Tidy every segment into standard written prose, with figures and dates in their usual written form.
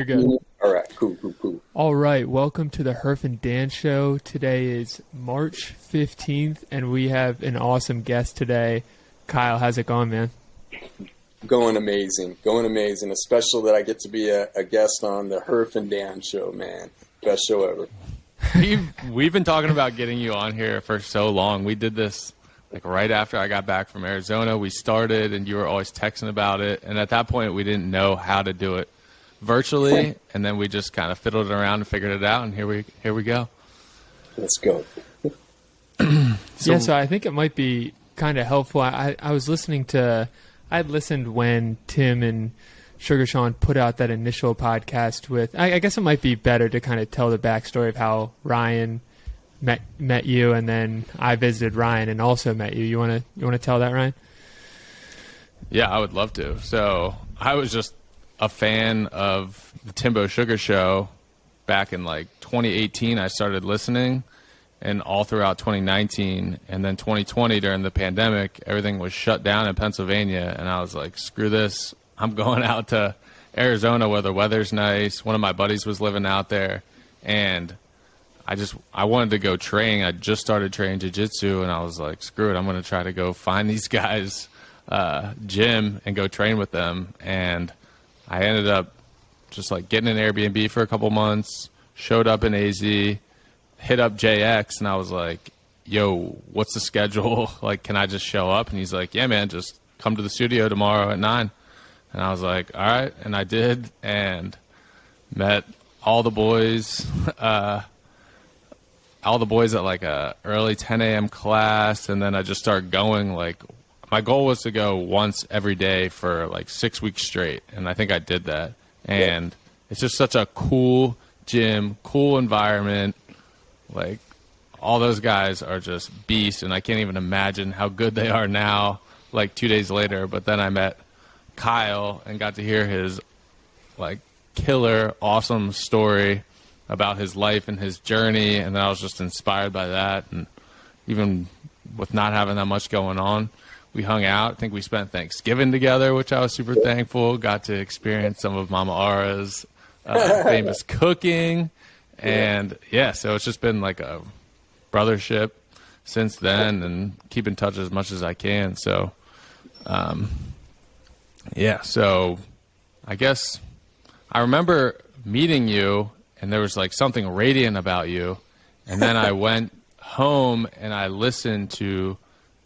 You're good. All right, cool. All right, welcome to the Herf and Dan Show. Today is March 15th, and we have an awesome guest today. Kyle, how's it going, man? Going amazing, especially that I get to be a guest on the Herf and Dan Show, man. Best show ever. We've been talking about getting you on here for so long. We did this like right after I got back from Arizona. We started, and you were always texting about it, and at that point, we didn't know how to do it virtually, and then we just kind of fiddled around and figured it out, and here we go. Let's go. So I think it might be kind of helpful. I was listening to, I'd listened when Tim and Sugar Sean put out that initial podcast with, I guess it might be better to kind of tell the backstory of how Ryan met you, and then I visited Ryan and also met you. You want to tell that, Ryan? Yeah, I would love to. So I was just a fan of the Timbo Sugar Show back in like 2018. I started listening, and all throughout 2019, and then 2020 during the pandemic, everything was shut down in Pennsylvania, and I was like, screw this. I'm going out to Arizona where the weather's nice. One of my buddies was living out there, and I wanted to go train. I just started training jiujitsu, and I was like, screw it. I'm going to try to go find these guys' gym and go train with them. And I ended up just like getting an Airbnb for a couple months, showed up in AZ, hit up JX, and I was like, yo, what's the schedule? Like, can I just show up? And he's like, yeah, man, just come to the studio tomorrow at 9. And I was like, all right. And I did, and met all the boys, at like a early 10 a.m. class. And then I just started going. Like, my goal was to go once every day for like 6 weeks straight. And I think I did that. And it's just such a cool gym, cool environment. Like, all those guys are just beasts, and I can't even imagine how good they are now, like 2 days later. But then I met Kyle and got to hear his, like, killer, awesome story about his life and his journey, and then I was just inspired by that. And even with not having that much going on, we hung out. I think we spent Thanksgiving together, which I was super thankful. Got to experience some of Mama Ara's famous cooking. And yeah, so it's just been like a brothership since then, and keep in touch as much as I can. So, yeah, so I guess I remember meeting you, and there was like something radiant about you. And then I went home and I listened to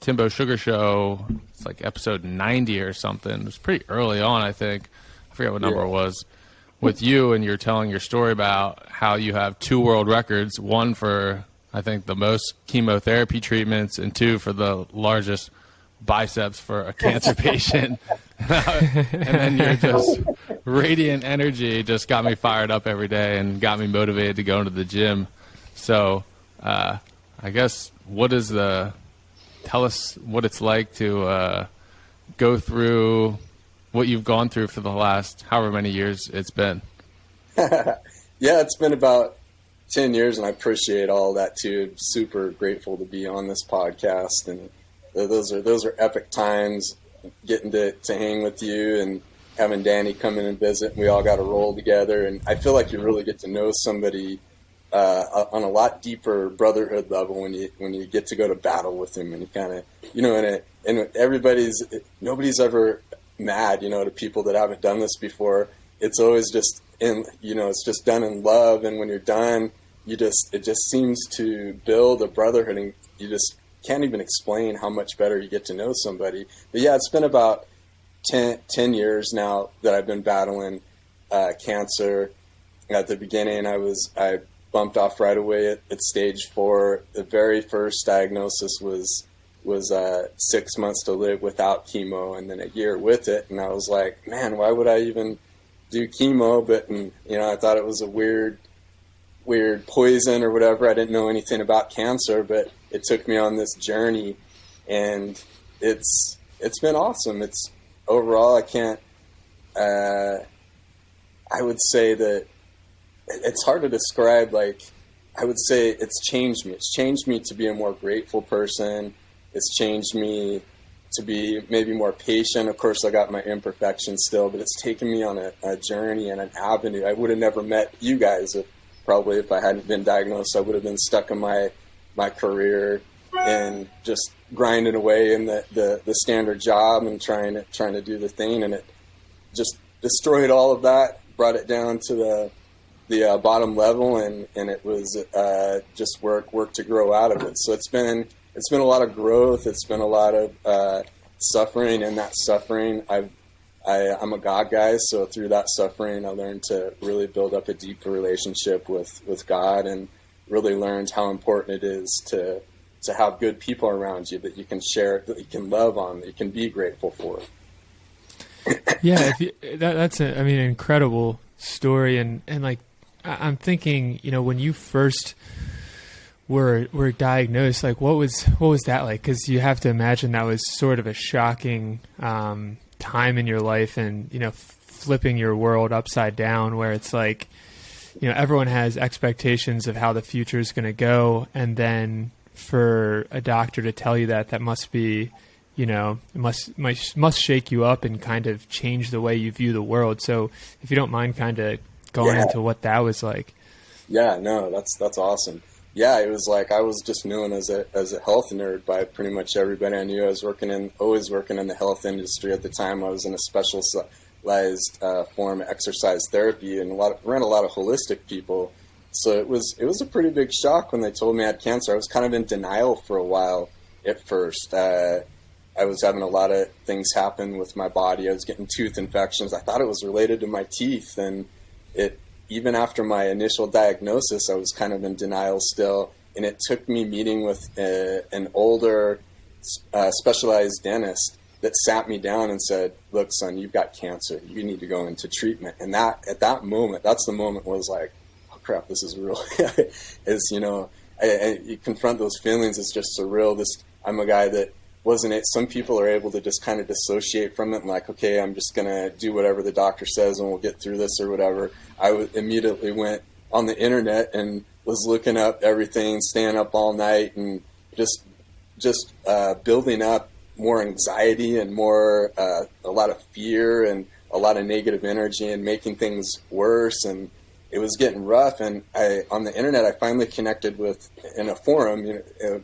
Timbo Sugar Show. It's like episode 90 or something. It was pretty early on, I think. I forget what number it was. With you, and you're telling your story about how you have 2 world records, one for, I think, the most chemotherapy treatments, and 2 for the largest biceps for a cancer patient. And then your just radiant energy just got me fired up every day and got me motivated to go into the gym. So I guess tell us what it's like to go through what you've gone through for the last however many years it's been. Yeah, it's been about 10 years, and I appreciate all that too. Super grateful to be on this podcast, and those are epic times, getting to hang with you and having Danny come in and visit. We all got to roll together, and I feel like you really get to know somebody on a lot deeper brotherhood level when you get to go to battle with him, and you kind of, and nobody's ever mad, to people that haven't done this before. It's always just it's just done in love, and when you're done, it just seems to build a brotherhood, and you just can't even explain how much better you get to know somebody. But yeah, it's been about 10 years now that I've been battling cancer. At the beginning, I bumped off right away at stage 4. The very first diagnosis was 6 months to live without chemo, and then a year with it. And I was like, man, why would I even do chemo? But I thought it was a weird poison or whatever. I didn't know anything about cancer, but it took me on this journey, and it's been awesome. It's overall, I would say that it's hard to describe. Like, I would say it's changed me. It's changed me to be a more grateful person. It's changed me to be maybe more patient. Of course, I got my imperfections still, but it's taken me on a journey and an avenue. I would have never met you guys if I hadn't been diagnosed. I would have been stuck in my career and just grinding away in the standard job and trying to do the thing, and it just destroyed all of that, brought it down to the bottom level, and it was just work to grow out of it. So it's been a lot of growth. It's been a lot of suffering, and that suffering, I'm a God guy, so through that suffering, I learned to really build up a deeper relationship with God, and really learned how important it is to have good people around you that you can share, that you can love on, that you can be grateful for. Yeah, that's an incredible story, and like I'm thinking, when you first were diagnosed, like what was that like? Because you have to imagine that was sort of a shocking time in your life, and flipping your world upside down, where it's like everyone has expectations of how the future is going to go, and then for a doctor to tell you that must be must shake you up and kind of change the way you view the world. So if you don't mind kind of going into what that was like. Yeah, no, that's awesome. Yeah, it was like I was just known as a health nerd by pretty much everybody I knew. I was always working in the health industry at the time. I was in a specialized form of exercise therapy, and ran a lot of holistic people. So it was a pretty big shock when they told me I had cancer. I was kind of in denial for a while at first. I was having a lot of things happen with my body. I was getting tooth infections. I thought it was related to my teeth, and even after my initial diagnosis, I was kind of in denial still. And it took me meeting with an older specialized dentist that sat me down and said, "Look, son, you've got cancer. You need to go into treatment." And at that moment, that's the moment where I was like, "Oh crap, this is real." You confront those feelings. It's just surreal. I'm a guy that some people are able to just kind of dissociate from it and like, okay, I'm just going to do whatever the doctor says and we'll get through this or whatever. I immediately went on the internet and was looking up everything, staying up all night, and just building up more anxiety and more, a lot of fear and a lot of negative energy and making things worse. And it was getting rough, and on the internet I finally connected in a forum.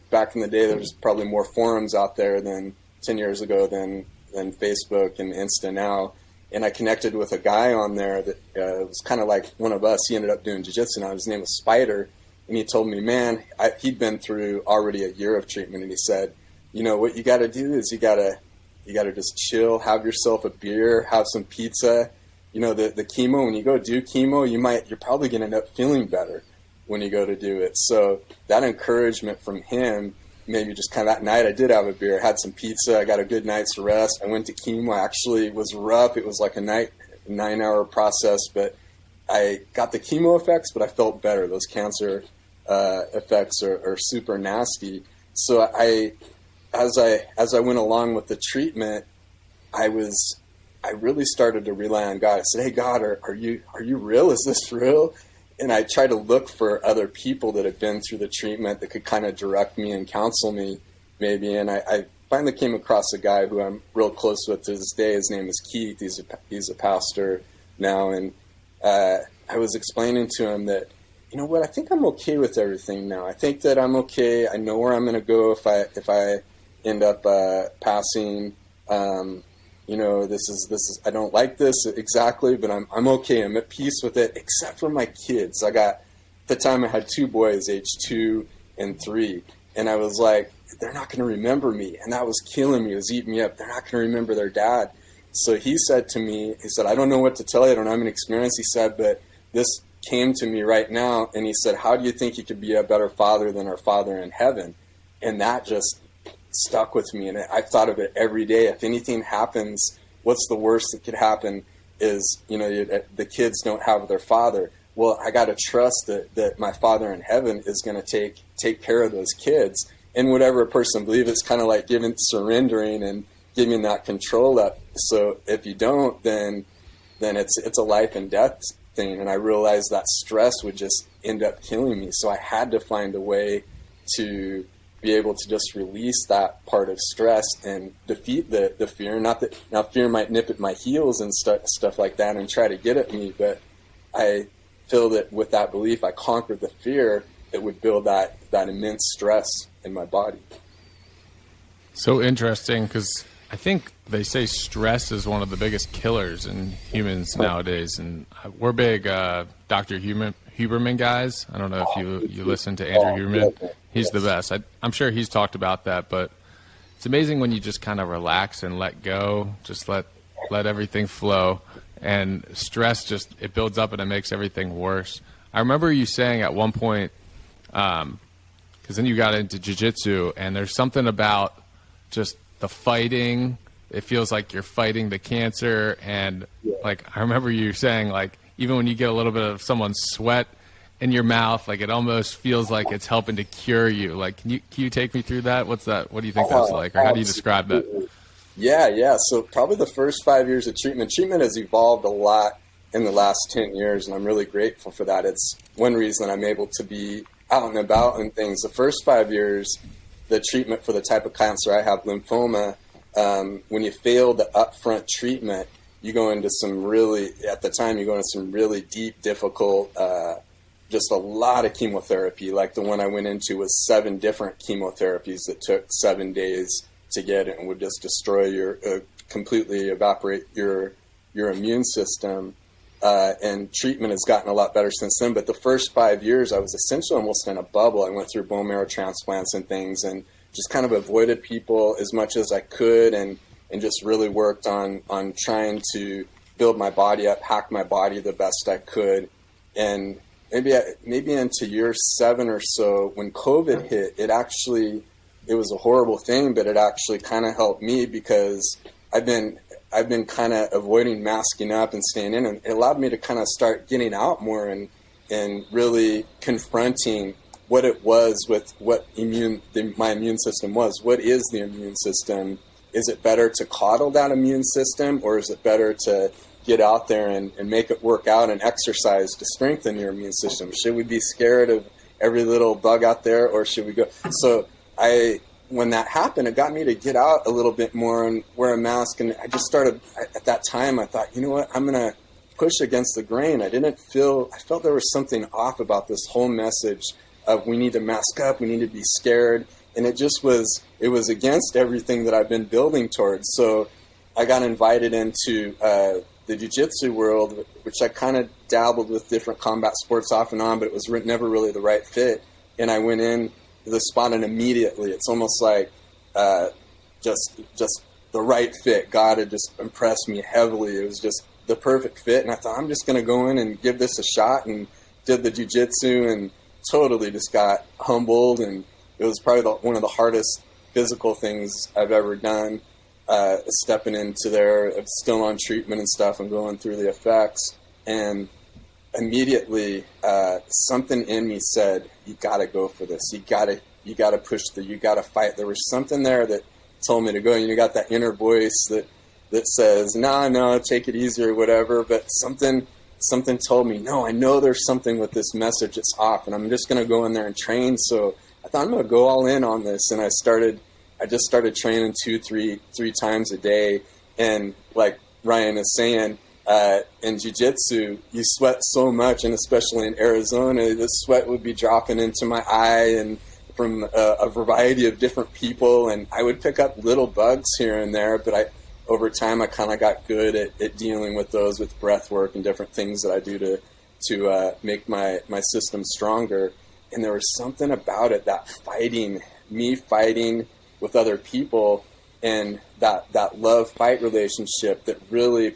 Back in the day, there was probably more forums out there than 10 years ago than Facebook and Insta now. And I connected with a guy on there that was kind of like one of us. He ended up doing jiujitsu now. His name was Spider, and he told me, man, he'd been through already a year of treatment, and he said, what you got to do is you got to just chill, have yourself a beer, have some pizza. The chemo, when you go do chemo, you're probably going to end up feeling better when you go to do it. So that encouragement from him, maybe just kind of that night I did have a beer, had some pizza, I got a good night's rest. I went to chemo. Actually, it was rough. It was like a 9-hour process, but I got the chemo effects, but I felt better. Those cancer effects are super nasty. So as I went along with the treatment, I really started to rely on God. I said, "Hey God, are you real? Is this real?" And I tried to look for other people that had been through the treatment that could kind of direct me and counsel me maybe. And I finally came across a guy who I'm real close with to this day. His name is Keith. He's a pastor now. And I was explaining to him that, I think I'm okay with everything now. I think that I'm okay. I know where I'm going to go if I end up passing. This is, I don't like this exactly, but I'm okay. I'm at peace with it, except for my kids. At the time I had 2 boys, age 2 and 3. And I was like, they're not going to remember me. And that was killing me. It was eating me up. They're not going to remember their dad. So he said to me, I don't know what to tell you. I don't have an experience. He said, but this came to me right now. And he said, how do you think you could be a better father than our Father in heaven? And that just stuck with me, and I thought of it every day. If anything happens, what's the worst that could happen is, the kids don't have their father. Well, I got to trust that my Father in heaven is going to take care of those kids. And whatever a person believes, it's kind of like surrendering and giving that control up. So if you don't, then it's a life and death thing. And I realized that stress would just end up killing me. So I had to find a way to be able to just release that part of stress and defeat the fear. Not that now fear might nip at my heels and stuff like that and try to get at me, but I feel that with that belief, I conquered the fear that would build that immense stress in my body. So interesting, because I think they say stress is one of the biggest killers in humans nowadays, and we're big Dr. Huberman guys. I don't know if you listen to Andrew Huberman. He's the best. I'm sure he's talked about that, but it's amazing when you just kind of relax and let go, just let everything flow, and stress just, it builds up and it makes everything worse. I remember you saying at one point, because then you got into jiu-jitsu, and there's something about just the fighting. It feels like you're fighting the cancer, and like I remember you saying, like, even when you get a little bit of someone's sweat in your mouth, like it almost feels like it's helping to cure you. Like, can you take me through that? What's that? What do you think that's like, or how do you describe that? Yeah. So probably the first 5 years of treatment has evolved a lot in the last 10 years, and I'm really grateful for that. It's one reason I'm able to be out and about and things. The first 5 years, the treatment for the type of cancer I have, lymphoma, when you fail the upfront treatment, you go into some really, at the time, you go into some really deep, difficult, just a lot of chemotherapy. Like the one I went into was 7 different chemotherapies that took 7 days to get it and would just destroy your, completely evaporate your immune system. And treatment has gotten a lot better since then. But the first 5 years, I was essentially almost in a bubble. I went through bone marrow transplants and things, and just kind of avoided people as much as I could, and just really worked on trying to build my body up, hack my body the best I could. And maybe into year 7 or so, when COVID hit, it was a horrible thing, but it actually kind of helped me, because I've been kind of avoiding masking up and staying in, and it allowed me to kind of start getting out more and really confronting what it was with what my immune system was. What is the immune system? Is it better to coddle that immune system, or is it better to get out there and make it work out and exercise to strengthen your immune system? Should we be scared of every little bug out there, or should we go? So when that happened, it got me to get out a little bit more and wear a mask. And I just started, at that time, I thought, you know what, I'm going to push against the grain. I felt there was something off about this whole message of we need to mask up, we need to be scared. And it was against everything that I've been building towards. So I got invited into the jiu-jitsu world, which I kind of dabbled with different combat sports off and on, but it was never really the right fit. And I went in the spot, and immediately it's almost like just the right fit. God had just impressed me heavily. It was just the perfect fit, and I thought, I'm just going to go in and give this a shot, and did the jiu-jitsu and totally just got humbled. And it was probably one of the hardest physical things I've ever done, stepping into there, still on treatment and stuff, and going through the effects. And immediately something in me said, you got to go for this. You got to push you got to fight. There was something there that told me to go. And you got that inner voice that says, no, take it easy or whatever. But something told me, no, I know there's something with this message that's off, and I'm just going to go in there and train. So I thought, I'm going to go all in on this. And I just started training 2-3 times a day. And like Ryan is saying, in jiu-jitsu, you sweat so much, and especially in Arizona, the sweat would be dropping into my eye, and from a variety of different people, and I would pick up little bugs here and there, but over time I kind of got good at dealing with those with breath work and different things that I do to make my system stronger. And there was something about it, that fighting with other people, and that love-fight relationship that really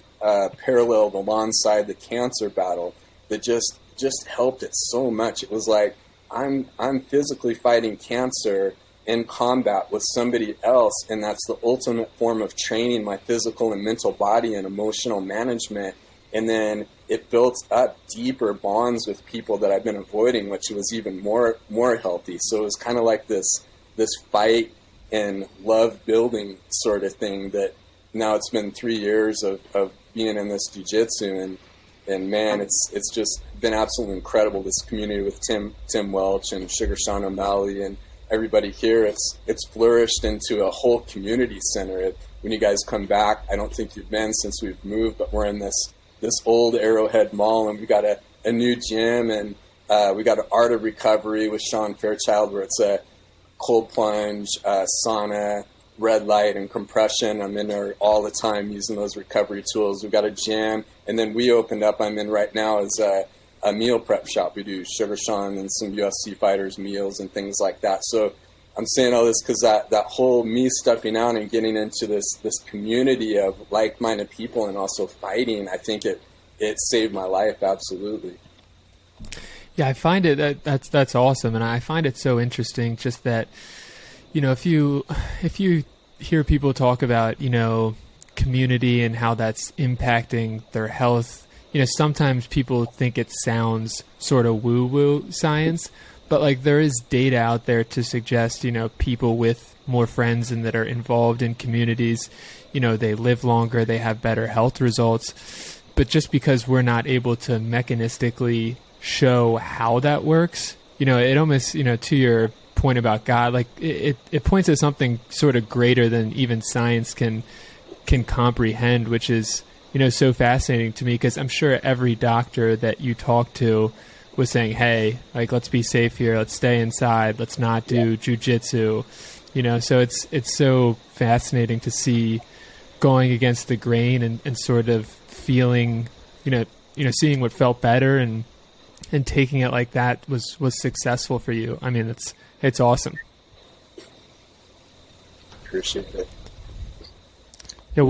paralleled alongside the cancer battle, that just helped it so much. It was like I'm physically fighting cancer in combat with somebody else, and that's the ultimate form of training my physical and mental body and emotional management. And then it built up deeper bonds with people that I've been avoiding, which was even more healthy. So it was kind of like this fight and love building sort of thing, that now it's been 3 years of being in this jiu-jitsu, and man, it's just been absolutely incredible, this community with Tim Welch and Sugar Sean O'Malley, and everybody here. It's flourished into a whole community center. When you guys come back, I don't think you've been since we've moved, but we're in this old Arrowhead Mall, and we got a new gym, and we got an Art of Recovery with Sean Fairchild, where it's a cold plunge, sauna, red light, and compression. I'm in there all the time using those recovery tools. We got a gym, and then we opened up, I'm in right now, is a meal prep shop. We do Sugar Sean and some UFC fighters meals and things like that. So I'm saying all this because that whole me stepping out and getting into this community of like-minded people and also fighting, I think it saved my life, absolutely. Yeah, I find it that's awesome, and I find it so interesting just that, if you hear people talk about, community and how that's impacting their health, sometimes people think it sounds sort of woo-woo science, but like there is data out there to suggest, people with more friends and that are involved in communities, they live longer, they have better health results. But just because we're not able to mechanistically show how that works, it almost, to your point about God, like it points at something sort of greater than even science can comprehend, which is, so fascinating to me, because I'm sure every doctor that you talk to was saying, hey, like, let's be safe here, let's stay inside, let's not do jiujitsu, so it's so fascinating to see going against the grain and sort of feeling, seeing what felt better and taking it like that was successful for you. I mean, it's awesome. Appreciate it. Yeah.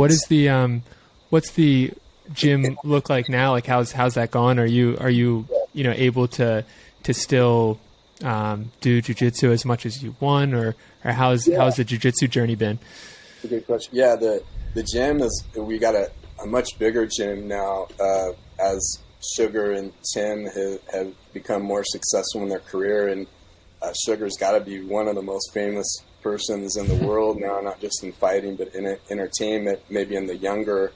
What's the gym look like now? Like, how's that going? Are you able to still do jiu-jitsu as much as you want, or how's the jiu-jitsu journey been? That's a good question. Yeah, the gym we got a much bigger gym now, as Sugar and Tim have become more successful in their career, and Sugar's got to be one of the most famous persons in the world now, not just in fighting, but in entertainment, maybe in the younger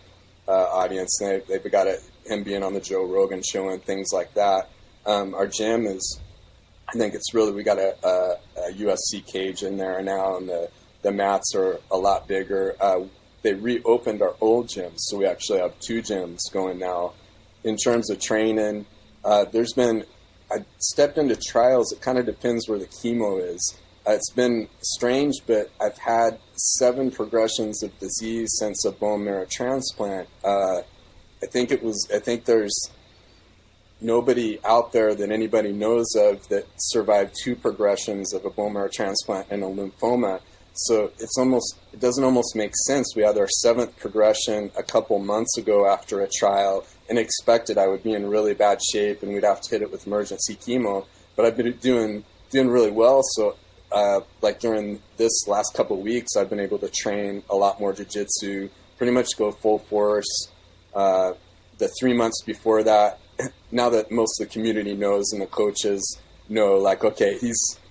audience. They've got him being on the Joe Rogan show and things like that. Our gym I think it's really, we got a UFC cage in there now, and the mats are a lot bigger. They reopened our old gym, so we actually have two gyms going now. In terms of training, I stepped into trials. It kind of depends where the chemo is. It's been strange, but I've had 7 progressions of disease since a bone marrow transplant. I think there's nobody out there that anybody knows of that survived 2 progressions of a bone marrow transplant and a lymphoma. So it doesn't almost make sense. We had our 7th progression a couple months ago after a trial, and expected I would be in really bad shape and we'd have to hit it with emergency chemo. But I've been doing really well. So like during this last couple of weeks, I've been able to train a lot more jiu-jitsu, pretty much go full force. The 3 months before that, now that most of the community knows and the coaches know, like, okay,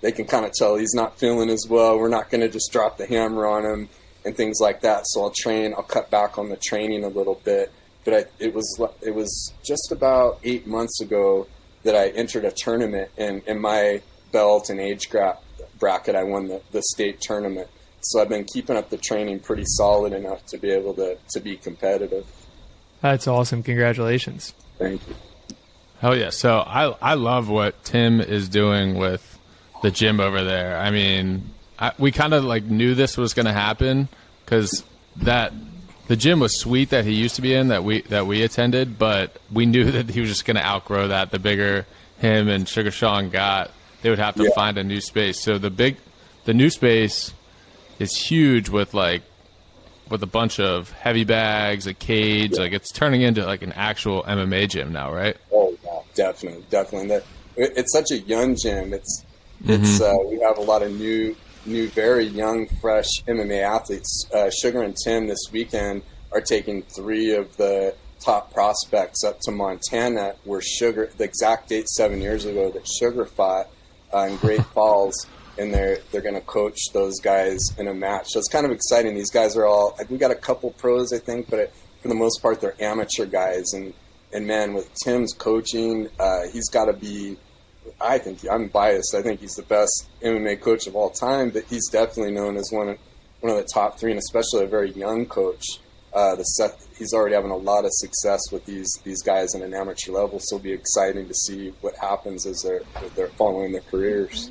they can kind of tell he's not feeling as well. We're not going to just drop the hammer on him and things like that. So I'll cut back on the training a little bit. But it was just about 8 months ago that I entered a tournament, and in my belt and age bracket, I won the state tournament. So I've been keeping up the training pretty solid enough to be able to be competitive. That's awesome. Congratulations. Thank you. Hell yeah. So I love what Tim is doing with the gym over there. I mean, we kind of like knew this was going to happen, because the gym was sweet that he used to be in, that we attended, but we knew that he was just going to outgrow that. The bigger him and Sugar Sean got, they would have to find a new space. So the new space is huge with a bunch of heavy bags, a cage. Like, it's turning into like an actual MMA gym now, right? Oh yeah, definitely. It's such a young gym. It's we have a lot of new, very young, fresh MMA athletes. Sugar and Tim this weekend are taking 3 of the top prospects up to Montana, where Sugar, the exact date 7 years ago that Sugar fought in Great Falls, and they're going to coach those guys in a match. So it's kind of exciting. These guys are all, we got a couple pros, I think, but for the most part, they're amateur guys. And man, with Tim's coaching, he's got to be I think I'm biased. I think he's the best MMA coach of all time, but he's definitely known as one of the top three, and especially a very young coach. He's already having a lot of success with these guys in an amateur level, so it'll be exciting to see what happens as they're following their careers.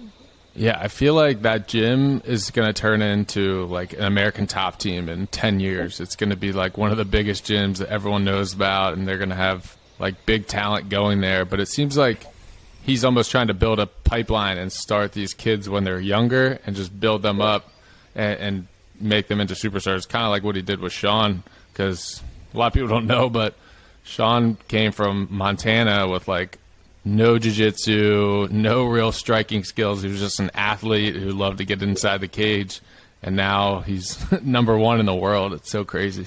Yeah, I feel like that gym is going to turn into like an American Top Team in 10 years. It's going to be like one of the biggest gyms that everyone knows about, and they're going to have like big talent going there. But it seems like he's almost trying to build a pipeline and start these kids when they're younger and just build them up and make them into superstars, kind of like what he did with Sean, because a lot of people don't know, but Sean came from Montana with like no jiu-jitsu, no real striking skills. He was just an athlete who loved to get inside the cage, and now he's number one in the world. It's so crazy.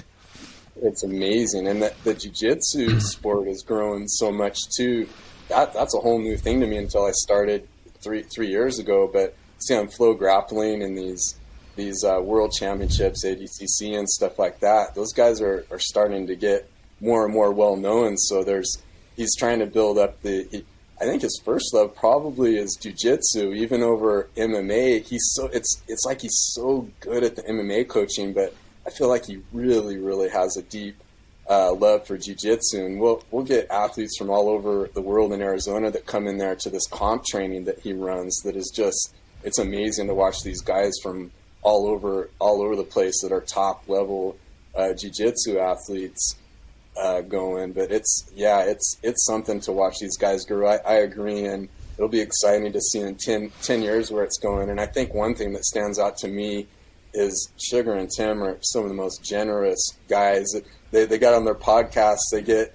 It's amazing, and the jiu-jitsu sport has grown so much too. That's a whole new thing to me until I started three years ago. But see, on Flow Grappling and these world championships, ADCC and stuff like that, those guys are starting to get more and more well known. So he's trying to build up I think his first love probably is jiu-jitsu, even over MMA. It's like he's so good at the MMA coaching, but I feel like he really, really has a deep love for jiu-jitsu. And we'll get athletes from all over the world in Arizona that come in there to this comp training that he runs. That is just, it's amazing to watch these guys from all over the place that are top level jiu-jitsu athletes going. But it's something to watch these guys grow. I agree, and it'll be exciting to see in 10 years where it's going. And I think one thing that stands out to me is Sugar and Tim are some of the most generous guys. They got on their podcast. They get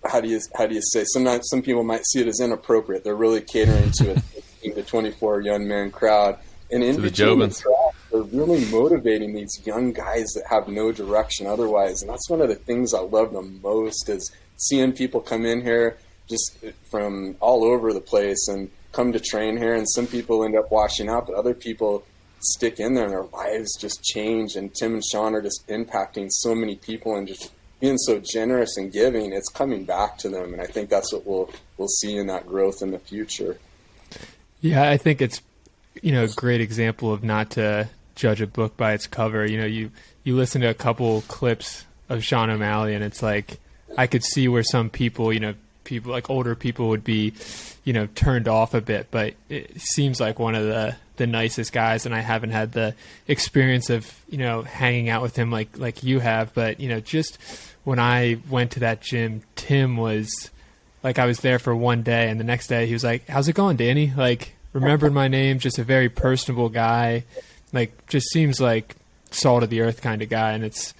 how do you say? Sometimes some people might see it as inappropriate. They're really catering to a 15 to 24 young man crowd, and in between the crowd, they're really motivating these young guys that have no direction otherwise. And that's one of the things I love the most, is seeing people come in here just from all over the place and come to train here. And some people end up washing out, but other people stick in there and their lives just change. And Tim and Sean are just impacting so many people and just being so generous and giving. It's coming back to them, and I think that's what we'll see in that growth in the future. Yeah, I think it's a great example of not to judge a book by its cover. You listen to a couple clips of Sean O'Malley, and it's like I could see where some people, people like older people would be, turned off a bit, but it seems like one of the nicest guys, and I haven't had the experience of, hanging out with him like you have, but, just when I went to that gym, Tim was like, I was there for one day, and the next day he was like, "How's it going, Danny?" Like, remembered my name, just a very personable guy, like just seems like salt of the earth kind of guy, and it's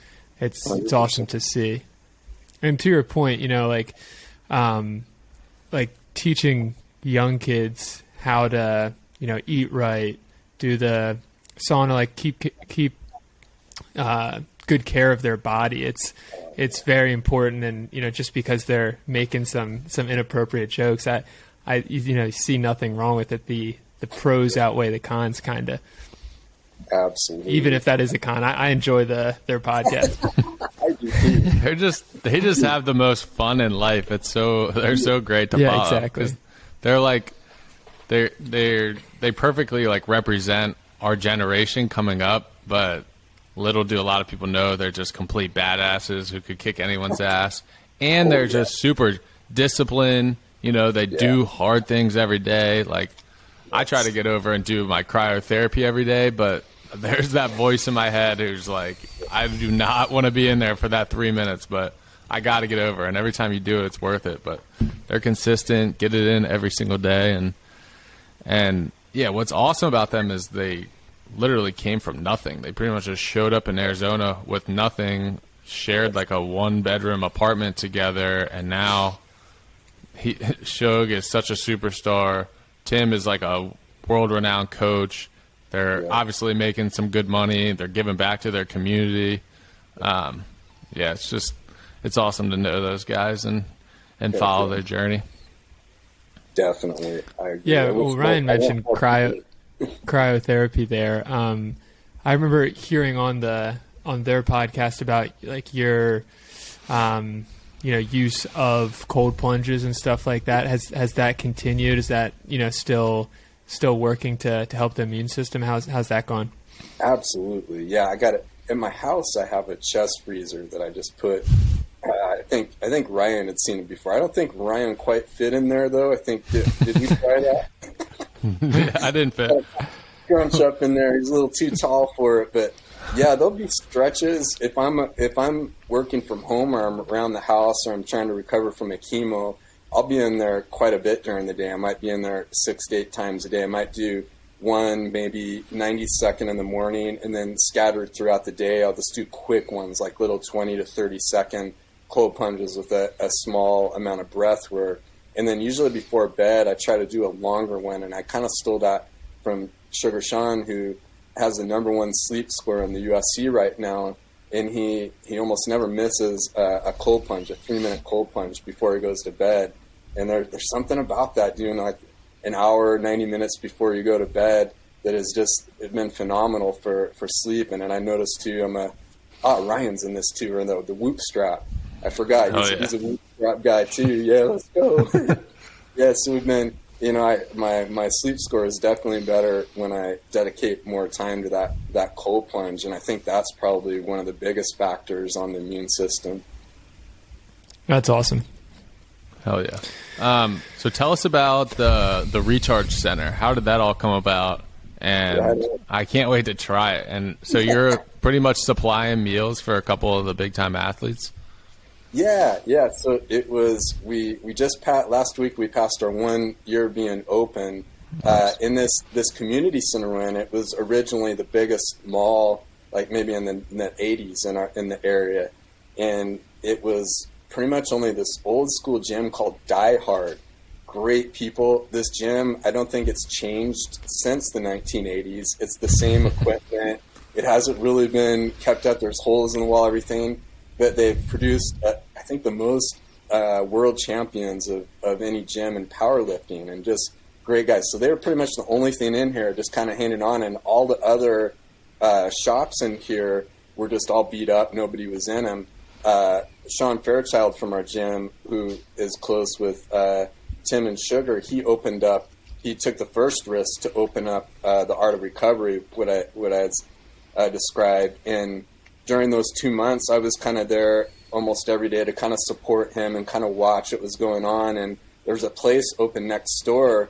awesome to see. And to your point, like teaching young kids how to, eat right, do the sauna, like keep good care of their body. It's very important. And, just because they're making some inappropriate jokes, I see nothing wrong with it. The pros outweigh the cons, kind of. Absolutely. Even if that is a con, I enjoy their podcast. I do too. They just have the most fun in life. They're so great to follow. Yeah, exactly. They're like they perfectly like represent our generation coming up, but little do a lot of people know they're just complete badasses who could kick anyone's ass, and they're just super disciplined. They do hard things every day. Like, I try to get over and do my cryotherapy every day, but there's that voice in my head who's like, I do not want to be in there for that 3 minutes, but I got to get over. And every time you do it, it's worth it. But they're consistent, get it in every single day. And yeah, what's awesome about them is they literally came from nothing. They pretty much just showed up in Arizona with nothing, shared like a 1-bedroom apartment together, and now Shug is such a superstar. Tim is like a world-renowned coach. They're obviously making some good money. They're giving back to their community. It's awesome to know those guys and follow their journey. Definitely, I agree. Yeah, well, Ryan mentioned cryotherapy there. I remember hearing on their podcast about like your use of cold plunges and stuff like that? Has that continued? Is that still working to help the immune system? How's that gone? Absolutely, yeah. I got it in my house. I have a chest freezer that I just put. I think Ryan had seen it before. I don't think Ryan quite fit in there though. I think did we try that? I didn't fit. Crunch up in there. He's a little too tall for it, but yeah, there'll be stretches. If I'm working from home or I'm around the house or I'm trying to recover from a chemo, I'll be in there quite a bit during the day. I might be in there 6 to 8 times a day. I might do one, maybe 90-second in the morning, and then scattered throughout the day, I'll just do quick ones, like little 20 to 30-second cold plunges with a small amount of breath work. And then usually before bed, I try to do a longer one, and I kind of stole that from Sugar Sean, who has the #1 sleep score in the UFC right now, and he almost never misses a cold plunge, a 3-minute cold plunge before he goes to bed. And there's something about that, doing like an hour, 90 minutes before you go to bed, that has just been phenomenal for sleep. And then I noticed too, Ryan's in this too, or the whoop strap. I forgot. He's a whoop strap guy too. Yeah, let's go. Yeah, so we've been, my sleep score is definitely better when I dedicate more time to that cold plunge. And I think that's probably one of the biggest factors on the immune system. That's awesome. Hell yeah. So tell us about the Recharge Center. How did that all come about? And I can't wait to try it. And so you're pretty much supplying meals for a couple of the big time athletes? Yeah. So it was, we just last week we passed our 1 year being open. Nice. In this community center we're in. It was originally the biggest mall, like maybe in the 80s in the area. And it was pretty much only this old school gym called Die Hard. Great people. This gym, I don't think it's changed since the 1980s. It's the same equipment. It hasn't really been kept up. There's holes in the wall, everything. But they've produced, I think, the most world champions of any gym in powerlifting, and just great guys. So they were pretty much the only thing in here, just kind of hanging on. And all the other shops in here were just all beat up. Nobody was in them. Sean Fairchild from our gym, who is close with Tim and Sugar, he took the first risk to open up the Art of Recovery, what I had described. And during those 2 months, I was kind of there almost every day to kind of support him and kind of watch what was going on. And there was a place open next door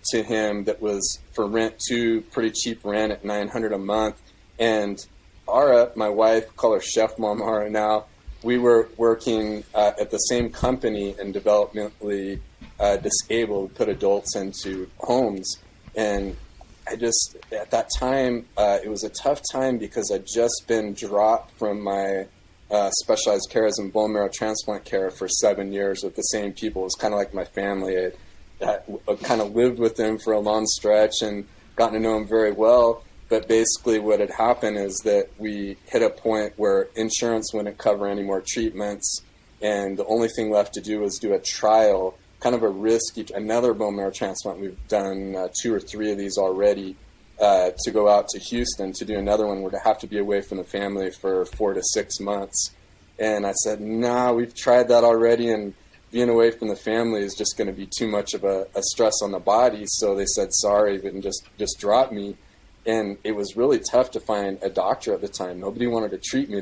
to him that was for rent too, pretty cheap rent at $900 a month. And Ara, my wife, call her Chef Mom Ara now, we were working at the same company and developmentally disabled, put adults into homes. And I just, at that time, it was a tough time because I'd just been dropped from my specialized care as in bone marrow transplant care for 7 years with the same people. It was kind of like my family. I kind of lived with them for a long stretch and gotten to know them very well. But basically what had happened is that we hit a point where insurance wouldn't cover any more treatments, and the only thing left to do was do a trial, kind of a risk, another bone marrow transplant. We've done 2 or 3 of these already, to go out to Houston to do another one. We'd have to be away from the family for 4 to 6 months. And I said, nah, we've tried that already, and being away from the family is just going to be too much of a stress on the body. So they said sorry and just dropped me. And it was really tough to find a doctor at the time. Nobody wanted to treat me.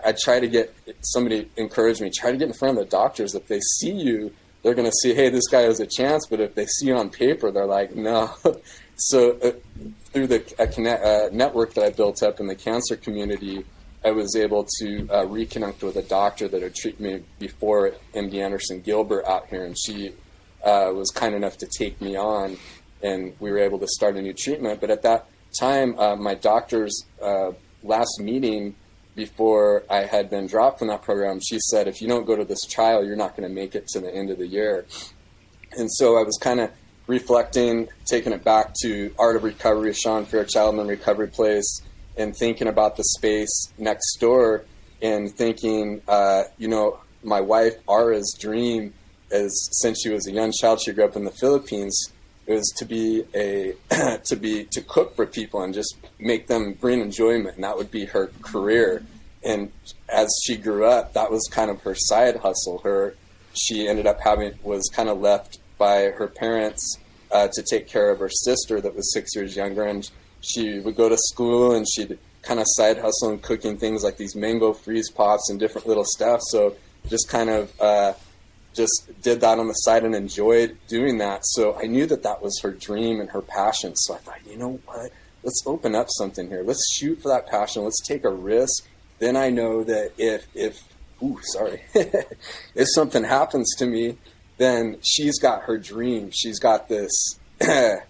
I try to get, somebody encouraged me, try to get in front of the doctors. If they see you, they're going to see, hey, this guy has a chance. But if they see you on paper, they're like, no. So through the network that I built up in the cancer community, I was able to reconnect with a doctor that had treated me before, MD Anderson Gilbert out here. And she was kind enough to take me on, and we were able to start a new treatment. But at that time, my doctor's last meeting before I had been dropped from that program, she said, if you don't go to this trial, you're not going to make it to the end of the year. And so I was kind of reflecting, taking it back to Art of Recovery, Sean Fairchild and the Recovery Place, and thinking about the space next door, and thinking, my wife, Ara's dream is, since she was a young child, she grew up in the Philippines, it was to cook for people and just make them bring enjoyment, and that would be her career. and as she grew up, that was kind of her side hustle. She ended up was kind of left by her parents to take care of her sister that was 6 years younger, and she would go to school and she'd kind of side hustle and cooking things like these mango freeze pops and different little stuff. So just kind of just did that on the side and enjoyed doing that. So I knew that was her dream and her passion. So I thought, you know what, let's open up something here. Let's shoot for that passion. Let's take a risk. Then I know that if something happens to me, then she's got her dream. She's got this, her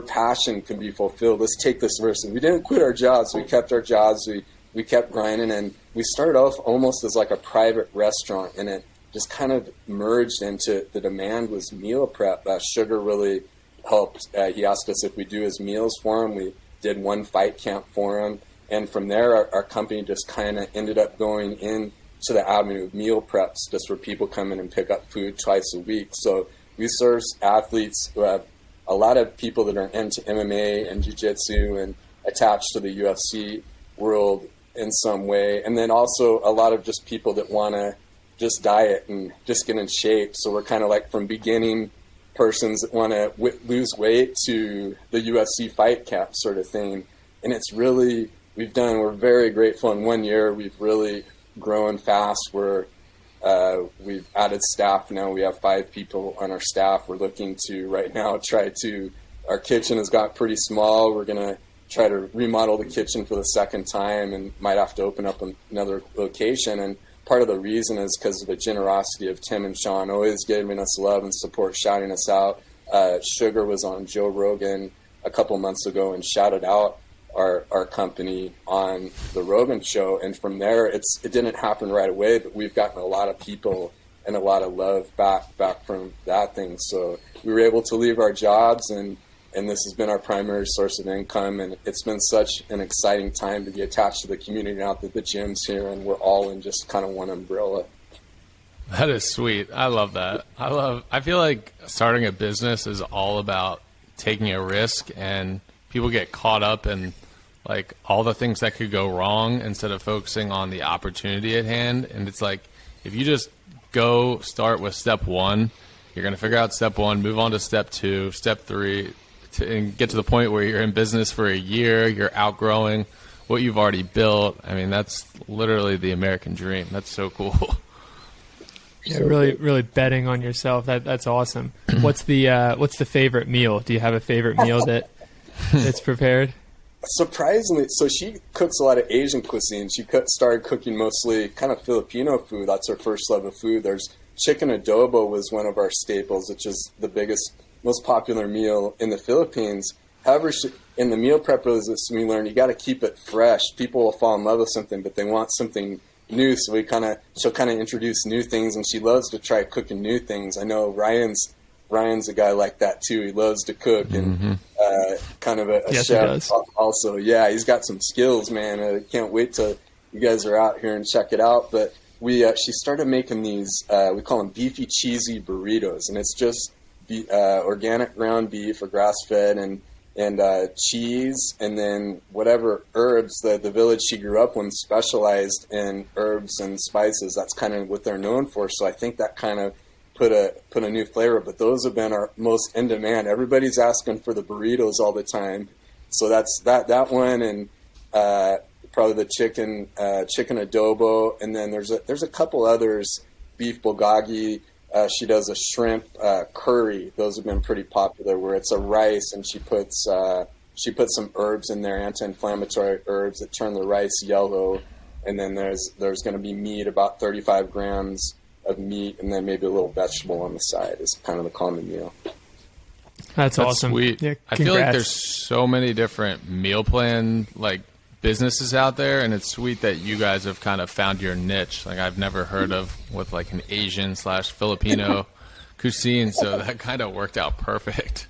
passion can be fulfilled. Let's take this risk. And we didn't quit our jobs. We kept our jobs. We kept grinding, and we started off almost as like a private restaurant, and it just kind of merged into the demand was meal prep. Sugar really helped. He asked us if we do his meals for him. We did one fight camp for him. And from there, our company just kind of ended up going into the avenue of meal preps, just where people come in and pick up food twice a week. So we serve athletes who have a lot of people that are into MMA and jiujitsu and attached to the UFC world in some way. And then also a lot of just people that want to just diet and just get in shape. So we're kind of like from beginning persons that want to lose weight to the UFC fight camp sort of thing. And it's really... we're very grateful. In 1 year, we've really grown fast. We've added staff now. We have 5 people on our staff. We're looking to right now our kitchen has got pretty small. We're going to try to remodel the kitchen for the second time and might have to open up another location. And part of the reason is because of the generosity of Tim and Sean, always giving us love and support, shouting us out. Sugar was on Joe Rogan a couple months ago and shouted out our company on the Rogan show, and from there it didn't happen right away, but we've gotten a lot of people and a lot of love back from that thing. So we were able to leave our jobs, and this has been our primary source of income, and it's been such an exciting time to be attached to the community now that the gym's here and we're all in just kind of one umbrella. That is sweet. I love that. I feel like starting a business is all about taking a risk, and people get caught up in like all the things that could go wrong instead of focusing on the opportunity at hand. And it's like, if you just go start with step 1, you're going to figure out step 1, move on to step 2, step 3, and get to the point where you're in business for a year, you're outgrowing what you've already built. I mean, that's literally the American dream. That's so cool. Yeah, really betting on yourself. That's awesome. What's the favorite meal? Do you have a favorite meal that's prepared? Surprisingly, so she cooks a lot of Asian cuisine. She started cooking mostly kind of Filipino food. That's her first love of food. There's chicken adobo was one of our staples, which is the biggest, most popular meal in the Philippines. However, in the meal prep business, we learned you got to keep it fresh. People will fall in love with something, but they want something new. So she'll kind of introduce new things, and she loves to try cooking new things. I know Ryan's a guy like that too. He loves to cook and kind of a yes, chef also. Yeah, he's got some skills, man. I can't wait till you guys are out here and check it out. But she started making these, we call them beefy cheesy burritos, and it's just organic ground beef or grass-fed and cheese, and then whatever herbs. The village she grew up in specialized in herbs and spices. That's kind of what they're known for. So I think that kind of put a new flavor, but those have been our most in demand. Everybody's asking for the burritos all the time, so that's that one, and probably the chicken adobo, and then there's a couple others. Beef bulgogi. She does a shrimp curry. Those have been pretty popular, where it's a rice and she puts some herbs in there, anti-inflammatory herbs that turn the rice yellow, and then there's going to be meat, about 35 grams of meat, and then maybe a little vegetable on the side is kind of the common meal. That's awesome. Sweet. Yeah, I feel like there's so many different meal plan like businesses out there, and it's sweet that you guys have kind of found your niche. Like I've never heard of with like an Asian/Filipino cuisine, so that kind of worked out perfect.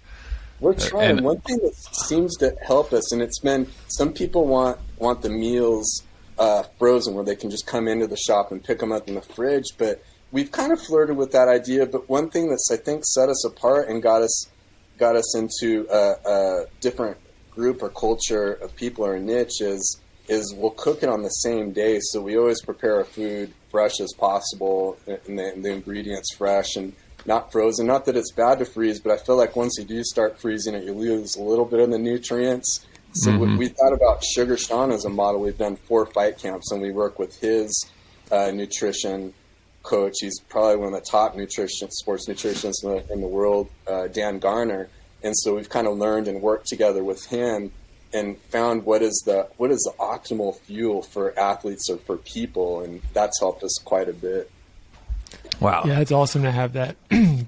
We're trying. One thing that seems to help us, and it's been, some people want the meals frozen, where they can just come into the shop and pick them up in the fridge, but we've kind of flirted with that idea. But one thing that's, I think, set us apart and got us into a different group or culture of people or niche is is we'll cook it on the same day. So we always prepare our food fresh as possible, and the ingredients fresh and not frozen. Not that it's bad to freeze, but I feel like once you do start freezing it, you lose a little bit of the nutrients. So we thought about Sugar Sean as a model. We've done 4 fight camps, and we work with his nutrition coach. He's probably one of the top sports nutritionists in the world, Dan Garner. And so we've kind of learned and worked together with him and found what is the optimal fuel for athletes or for people, and that's helped us quite a bit. Wow. Yeah, it's awesome to have that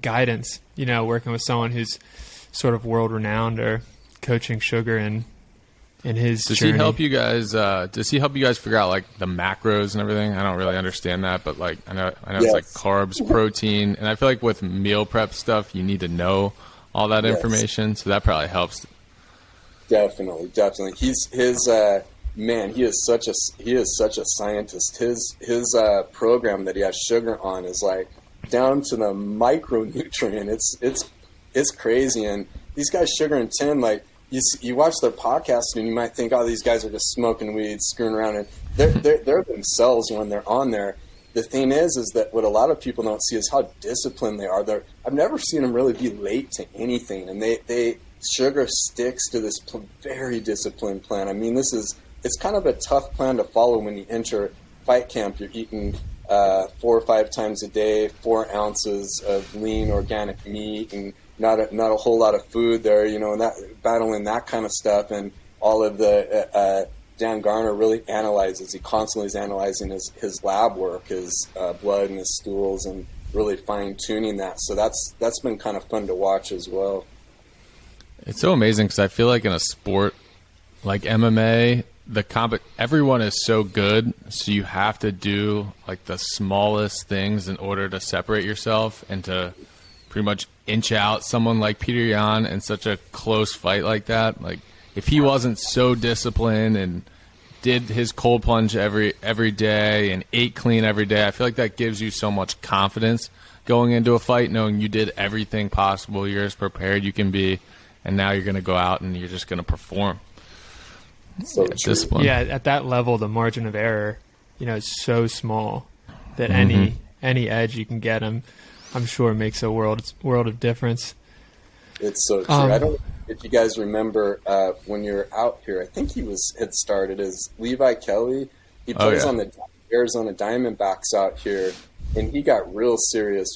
guidance, working with someone who's sort of world-renowned or coaching Sugar in his journey. He help you guys? Does he help you guys figure out like the macros and everything? I don't really understand that, but like I know Yes. It's like carbs, protein, and I feel like with meal prep stuff, you need to know all that information, so that probably helps. Definitely. He is such a scientist. His program that he has Sugar on is like down to the micronutrient. It's crazy. And these guys, Sugar and Tim, like you watch their podcast and you might think, oh, these guys are just smoking weed, screwing around, and they're themselves when they're on there. The thing is that what a lot of people don't see is how disciplined they are. I've never seen them really be late to anything, and Sugar sticks to this very disciplined plan. I mean, it's kind of a tough plan to follow when you enter fight camp. You're eating 4 or 5 times a day, 4 ounces of lean organic meat, and not a whole lot of food there, and battling that kind of stuff. And all of the Dan Garner really analyzes. He constantly is analyzing his lab work, his blood and his stools, and really fine tuning that. So that's been kind of fun to watch as well. It's so amazing because I feel like in a sport like MMA, everyone is so good, so you have to do like the smallest things in order to separate yourself and to pretty much inch out someone like Peter Yan in such a close fight like that. Like if he wasn't so disciplined and did his cold plunge every day and ate clean every day, I feel like that gives you so much confidence going into a fight, knowing you did everything possible, you're as prepared you can be, and now you're going to go out and you're just going to perform. So discipline. Yeah, at that level, the margin of error, is so small that any edge you can get, I'm sure makes a world of difference. It's so true. I don't know if you guys remember when you were out here. I think had started as Levi Kelly. He plays on the Arizona Diamondbacks out here, and he got real serious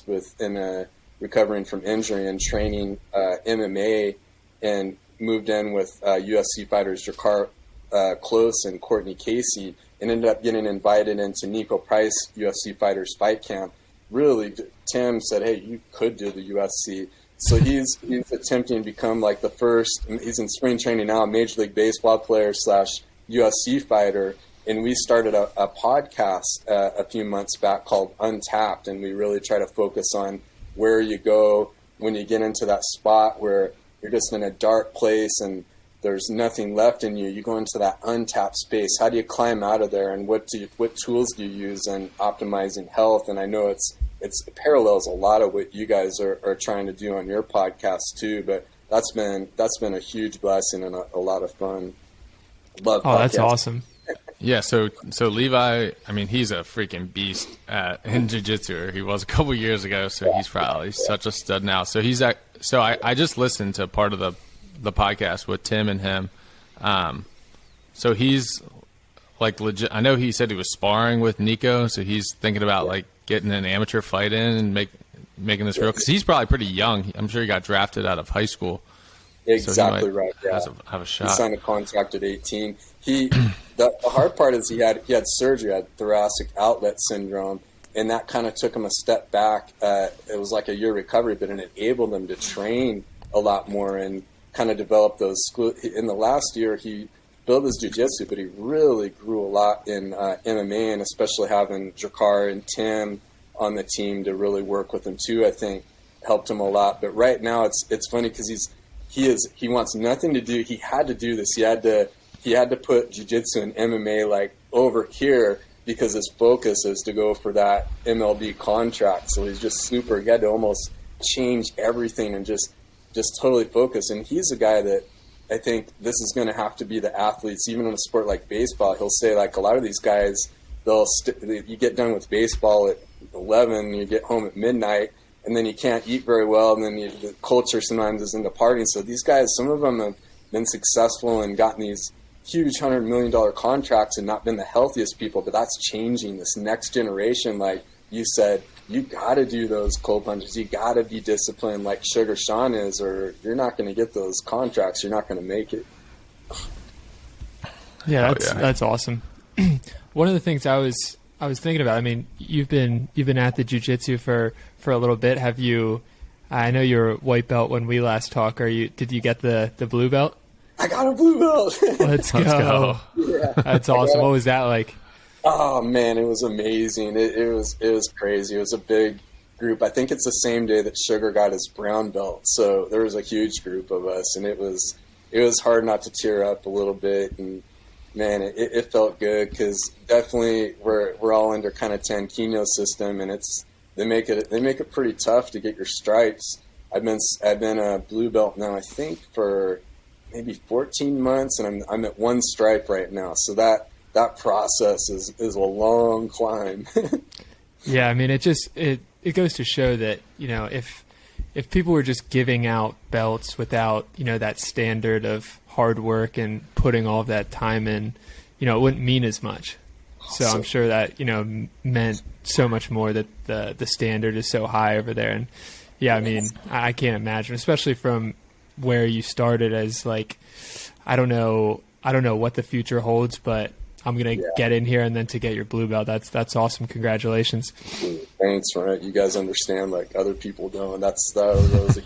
recovering from injury and training MMA, and moved in with UFC fighters Jakar Close and Courtney Casey, and ended up getting invited into Nico Price UFC Fighters Fight Camp. Really, Tim said, hey, you could do the UFC. So he's attempting to become like the first, he's in spring training now, Major League Baseball player / UFC fighter. And we started a podcast a few months back called Untapped, and we really try to focus on where you go when you get into that spot where you're just in a dark place and there's nothing left in you. You go into that untapped space. How do you climb out of there, and what tools do you use in optimizing health? And I know it parallels a lot of what you guys are trying to do on your podcast too. But that's been a huge blessing and a lot of fun. Love. Oh, that's awesome. Yeah, so Levi, I mean, he's a freaking beast in jiu-jitsu. He was a couple years ago, so he's probably such a stud now. So I just listened to part of the podcast with Tim and him. So he's like legit. I know he said he was sparring with Nico, so he's thinking about like getting an amateur fight in and making this real, because he's probably pretty young. I'm sure he got drafted out of high school. Exactly right. Yeah, have a shot. He signed a contract at 18. The hard part is he had surgery, had thoracic outlet syndrome, and that kind of took him a step back. It was like a year recovery, but it enabled him to train a lot more and kind of develop those. In the last year, he built his jiu-jitsu, but he really grew a lot in MMA, and especially having Jakar and Tim on the team to really work with him too, I think helped him a lot. But right now it's funny because he wants nothing to do. He had to do this. He had to put jiu-jitsu and MMA like over here because his focus is to go for that MLB contract. So he's just he had to almost change everything and just totally focus. And he's a guy that I think this is going to have to be the athletes, even in a sport like baseball. He'll say, like, a lot of these guys, you get done with baseball at 11, you get home at midnight, and then you can't eat very well, and then the culture sometimes is into partying. So these guys, some of them have been successful and gotten these huge $100 million contracts and not been the healthiest people, but that's changing. This next generation, like you said, you got to do those cold plunges. You got to be disciplined like Sugar Sean is, or you're not going to get those contracts. You're not going to make it. Yeah, that's awesome. One of the things I was thinking about, I mean, you've been at the jiu-jitsu for a little bit. Have you, I know you're a white belt when we last talked. Did you get the blue belt? I got a blue belt. Let's go. Yeah. That's awesome. What was that like? Oh man, it was amazing. It was crazy. It was a big group. I think it's the same day that Sugar got his brown belt. So there was a huge group of us, and it was hard not to tear up a little bit. And man, it felt good because definitely we're all under kind of Tankino system, and they make it pretty tough to get your stripes. I've been a blue belt now, I think, for maybe 14 months, and I'm at one stripe right now. So that process is a long climb. Yeah, I mean, it goes to show that, you know, if people were just giving out belts without, you know, that standard of hard work and putting all of that time in, you know, it wouldn't mean as much. So I'm sure that, you know, meant so much more that the standard is so high over there. And yeah, I mean, I can't imagine, especially from where you started as, like, I don't know what the future holds, but I'm going to get in here, and then to get your blue belt, that's awesome. Congratulations. Thanks, right? You guys understand, like, other people don't. That was a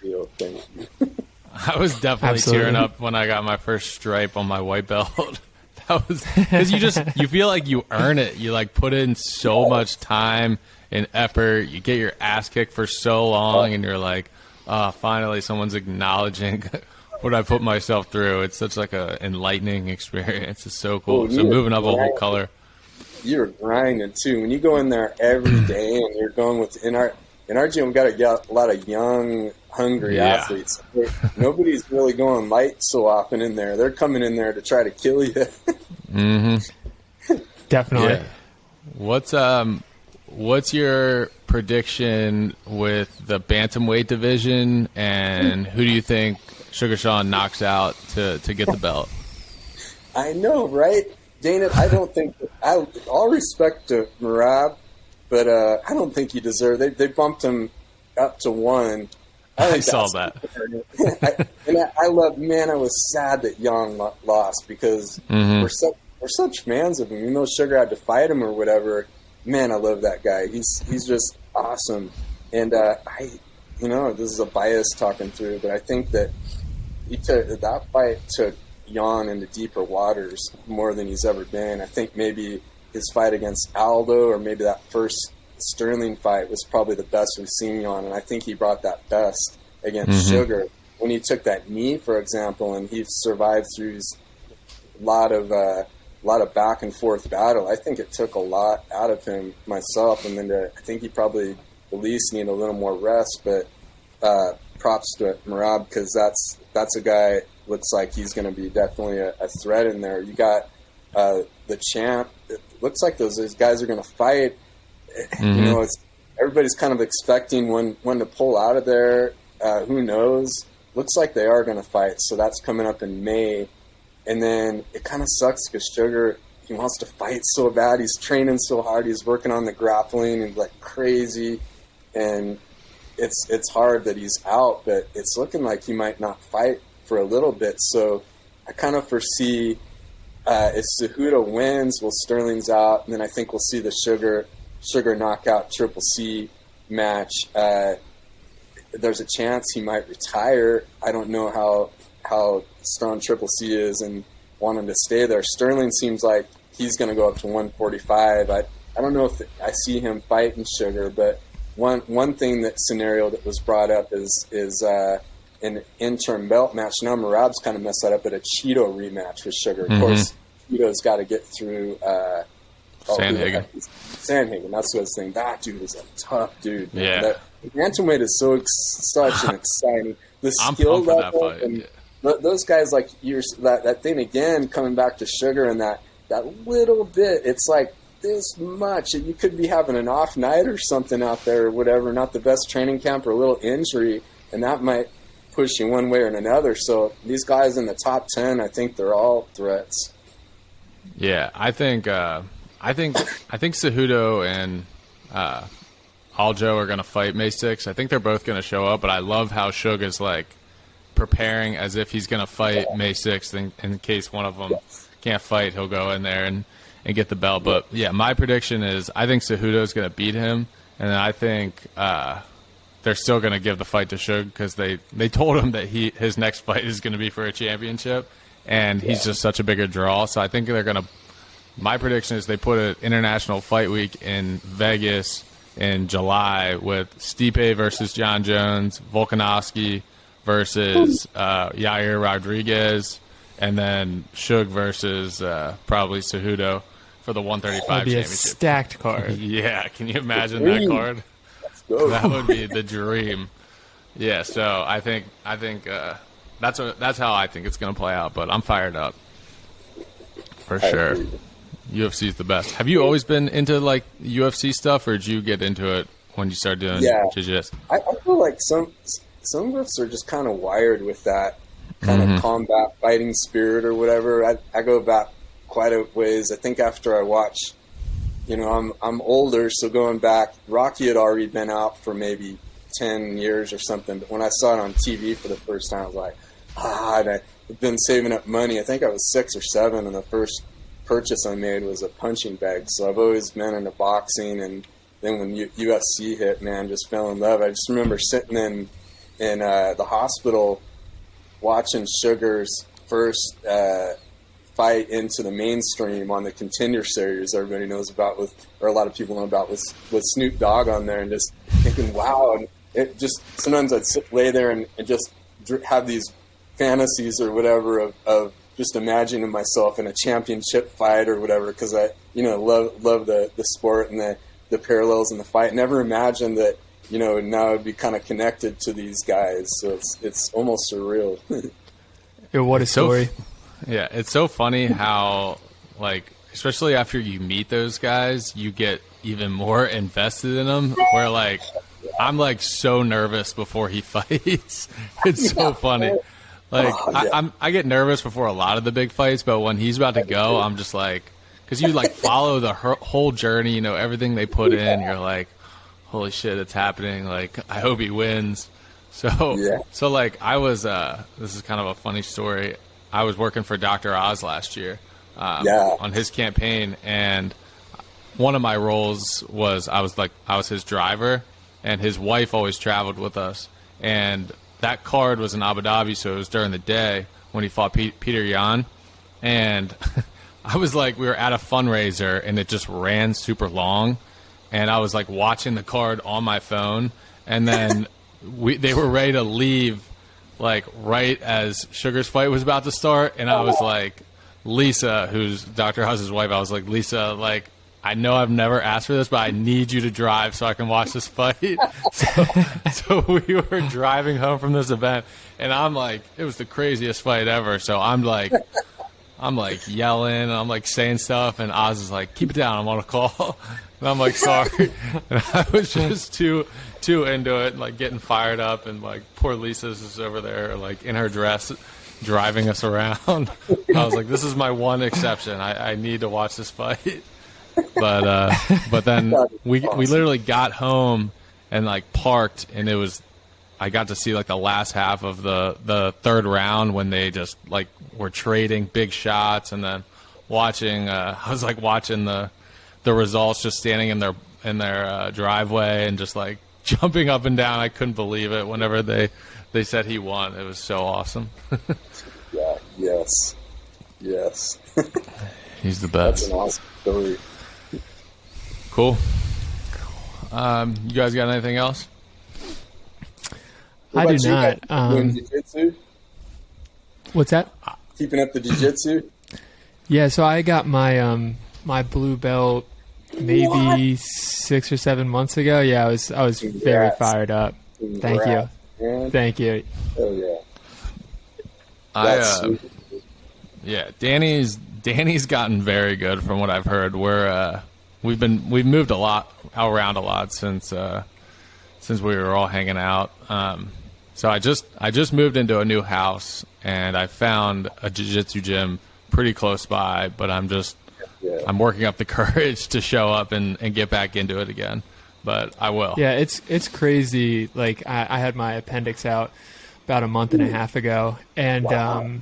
deal. Thank you. I was definitely tearing up when I got my first stripe on my white belt. That was because you feel like you earn it. You like put in so much time and effort. You get your ass kicked for so long, and you're like, finally someone's acknowledging what I put myself through. It's such like a enlightening experience. It's so cool. So moving up a whole color. You're grinding too. When you go in there every day, and you're going in our gym, we got a lot of young, hungry athletes. Nobody's really going light so often in there. They're coming in there to try to kill you. Mm-hmm. Definitely. Yeah. What's your prediction with the bantamweight division, and who do you think Sugar Sean knocks out to get the belt? I know, right? Dana, I don't think all respect to Merab, but I don't think he deserved. They bumped him up to one. I saw that. I love. Man, I was sad that Young lost because we're such fans of him. Even though Sugar had to fight him or whatever, man, I love that guy. He's just awesome. And this is a bias talking through, but I think that that fight took Jan into deeper waters more than he's ever been. I think maybe his fight against Aldo, or maybe that first Sterling fight, was probably the best we've seen Jan, and I think he brought that best against Sugar. When he took that knee, for example, and he survived through a lot of back and forth battle, I think it took a lot out of him myself, and then I think he probably at least need a little more rest, but props to Merab, because that's a guy, looks like he's going to be definitely a threat in there. You got the champ. It looks like those guys are going to fight. You know, everybody's kind of expecting when to pull out of there. Who knows? Looks like they are going to fight, so that's coming up in May. And then it kind of sucks because Sugar, he wants to fight so bad. He's training so hard. He's working on the grappling and like crazy, and it's hard that he's out. But it's looking like he might not fight for a little bit. So I kind of foresee if Cejudo wins, Sterling's out, and then I think we'll see the Sugar knockout Triple C match. There's a chance he might retire. I don't know how strong Triple C is and want him to stay there. Sterling seems like he's going to go up to 145. I don't know if I see him fighting Sugar, but one thing scenario that was brought up is an interim belt match. Now Merab's kind of messed that up, but a Cheeto rematch with Sugar. Of course, Cheeto's got to get through Sandhagen. Sandhagen, that's what I was saying. That dude is a tough dude. Yeah. Bantamweight is such an exciting. The skill level and those guys, like that thing again, coming back to Sugar and that little bit, it's like this much. You could be having an off night or something out there or whatever, not the best training camp or a little injury, and that might push you one way or another. So these guys in the top 10, I think they're all threats. Yeah, I think Cejudo and Aljo are going to fight May 6th. I think they're both going to show up, but I love how Suge is like preparing as if he's going to fight May 6th in case one of them can't fight. He'll go in there and get the belt. But yeah, my prediction is I think Cejudo is going to beat him, and then I think they're still going to give the fight to Suge because they told him that his next fight is going to be for a championship, and he's just such a bigger draw. So I think they're going to. My prediction is they put an international fight week in Vegas in July with Stipe versus John Jones, Volkanovski versus Yair Rodriguez, and then Suge versus probably Cejudo for the 135 That'd be championship. A stacked card. Yeah, can you imagine that card? That would be the dream. Yeah, so I think that's how I think it's going to play out. But I'm fired up for sure. UFC is the best. Have you always been into like UFC stuff, or did you get into it when you started doing jiu-jitsu? I feel like some of us are just kind of wired with that kind of combat fighting spirit or whatever. I go back quite a ways. I think after I watch, I'm older, so going back, Rocky had already been out for maybe 10 years or something. But when I saw it on TV for the first time, I was like, I've been saving up money. I think I was 6 or 7, and the first purchase I made was a punching bag. So I've always been into boxing, and then when UFC hit, man, just fell in love. I just remember sitting in the hospital watching Sugar's first fight into the mainstream on the Contender Series everybody knows about, or a lot of people know about, with Snoop Dogg on there, and just thinking, wow. And it just, sometimes I'd lay there and just have these fantasies or whatever of just imagining myself in a championship fight or whatever, because I, love the sport and the parallels in the fight. Never imagined that, now I'd be kind of connected to these guys. So it's almost surreal. What a story. Yeah, it's so funny how, like, especially after you meet those guys, you get even more invested in them, where, like, I'm, like, so nervous before he fights. It's so funny. Like, I get nervous before a lot of the big fights, but when he's about to go, I'm just like, because you like follow the whole journey, everything they put in. You're like, holy shit, it's happening. Like, I hope he wins. So like, I was, this is kind of a funny story. I was working for Dr. Oz last year on his campaign, and one of my roles was I was his driver, and his wife always traveled with us, and that card was in Abu Dhabi, so it was during the day when he fought Peter Yan. And I was like, we were at a fundraiser, and it just ran super long. And I was like watching the card on my phone. And then they were ready to leave, like right as Sugar's fight was about to start. And I was like, Lisa, who's Dr. House's wife, I was like, Lisa, like, I know I've never asked for this, but I need you to drive so I can watch this fight. So we were driving home from this event, and I'm like, it was the craziest fight ever. So I'm like yelling, and I'm like saying stuff, and Oz is like, keep it down, I'm on a call. And I'm like, sorry. And I was just too into it, and like getting fired up, and like poor Lisa's just over there, like in her dress, driving us around. I was like, this is my one exception. I need to watch this fight. But then we literally got home and like parked, and I got to see like the last half of the third round when they just like were trading big shots, and then watching I was like watching the results, just standing in their driveway and just like jumping up and down. I couldn't believe it whenever they said he won. It was so awesome. Yes. He's the best. That's an awesome story. Cool. You guys got anything else? I do not. Doing jiu-jitsu? What's that? Keeping up the jiu-jitsu? Yeah, so I got my my blue belt maybe 6 or 7 months ago. Yeah, I was very fired up. Thank you. Man. Thank you. Oh yeah. Yeah, Danny's gotten very good from what I've heard. We've moved around a lot since we were all hanging out. So I just moved into a new house, and I found a jiu-jitsu gym pretty close by, but I'm working up the courage to show up and get back into it again. But I will. Yeah, it's crazy. Like I had my appendix out about a month and a half ago, and